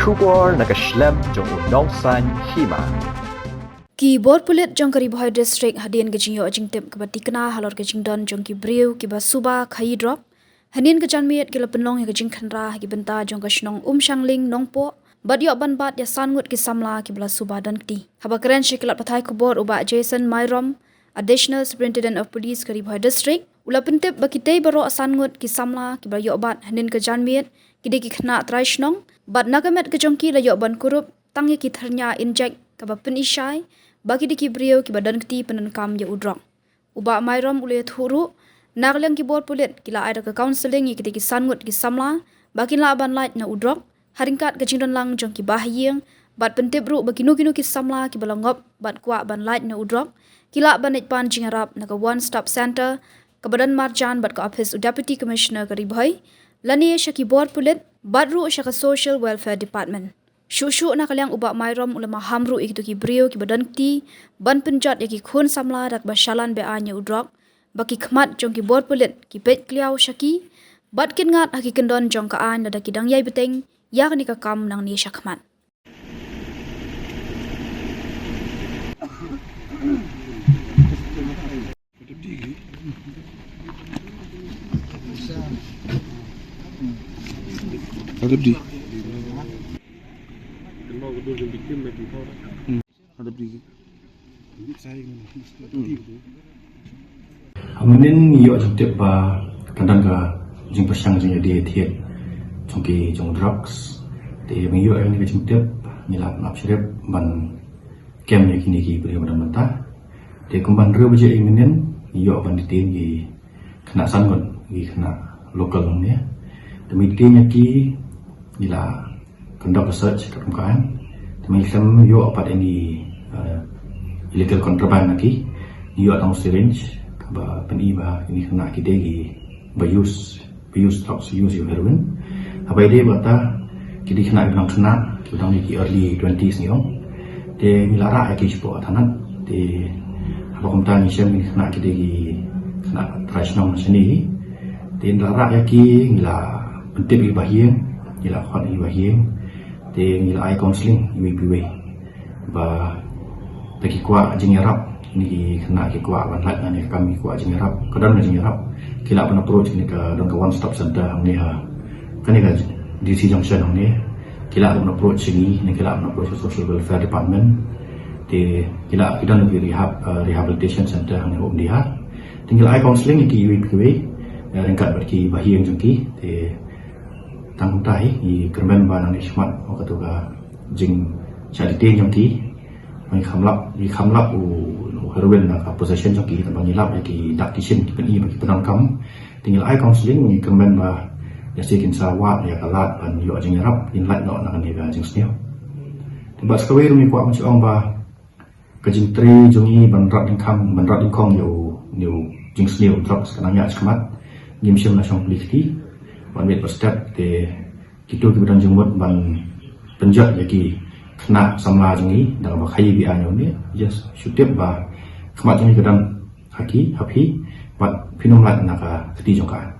Suba nakaslem Jong Hima. Keyboard Pulit Jong Bhoi district hadian gajing yo ajing tip kebatikna halor gajing don Jong ki briu ki ba Suba Nongkhaïi Drok hanin ke janmiet ki penlong ya gajing khanra ki benta Jong ka shnong shangling nongpo bad yo ban bat ya san Ngut ki samla ki bla Suba dan ti haba keren shikilat pathai kubor uba Jason Myrom additional superintendent of police ke Bhoi district ula pentip bakitei baro san Ngut ki samla ki bla yo bat hanin ke janmiet ki de ki khna trai shnong bad nagamet ke Jong ki la yo ban kurup tangi ki tharnya inject kaba pen isai bagi di kibriyo ki badan kti penenkam ya udrok uba Myrom ule thuru nagleng ki bor Pulit kila ada ke counseling ki ki san Ngut ki samla bagi la ban light na udrok haringkat ke jingdon lang Jong ki bahyeng bat pentip ru bagi nu ki samla ki balangop bat kwa ban light na udrok kila ban pan jingarap na ka one stop center ke badan marjan bat ka office deputy commissioner ke Bhoi lani shaki bor Pulit bat ru shaka social welfare department Shushu na kalyang uba Myrom ulama hamru ikitu ki brio ki badan ti ban penjat ya ki khun samla rak basyalan be anya udrok baki khmat Jong ki bor Pulit ki pet kliau shaki bat kin ngat haki kendon Jong ka an da ki dang yai beteng yak ni ka kam nang ni shakmat Hadap di. Amanin yo jengtip ba kadang ka jeng pasang jeng dia thiet jongki jong drugs te yang yo yang ni jengtip nilap lap sirep ban kem ya kini ki beri badan mata te kumban re baje iminen yo ban ditin gi kena sangon gi kena lokal ni demi tin ki nila conduct research kat permukaan demi sem yo apa ini illegal contraband lagi yo atau syringe ba peni ba ini kena kita gi bayus drugs use heroin apa ide bata kita kena bilang kena kita ni early 20s ni de milara aki spo tanat de apa kumta ni sem ni kena kita gi kena trashnom sini de lara aki ngila penting bahieng ngila khot bahieng de ngila ai counseling iwi ba bagi kuat jengarap ini kena ke kuat banlat ni kami kuat jengarap kadang jengarap kila pun approach ni ke dong ke one stop center ni ha kan ni ke DC junction ni kila pun approach sini ni kila pun approach social welfare department di kila kita nak rehabilitation center ni om dia tinggal ai counseling ki iwi ringkat bagi bahi yang jengki di tanggung tai di kermen banang ni smart waktu ka jing jadi tin jengki mai khamlap heroin na possession jengki tambang hilap ki tactician ki peni bagi penangkam tinggal ai counseling ni kermen ba ya sikin sawat ya kalat ban yo jing rap in light no na ni ga jing sneo tiba sekali ni ko am chong ba ka jing tri jongi ban rat in kong yo jing sneo drugs kanang ya skmat ngim sim na song plikti ban met step te kitu ki ban jengmot ban penjat lagi kena samla jongi dalam Nongkhaïi bi anyo ni just shutip ba khmat jongi kadang haki happy bat pinom lat na ka keti jongka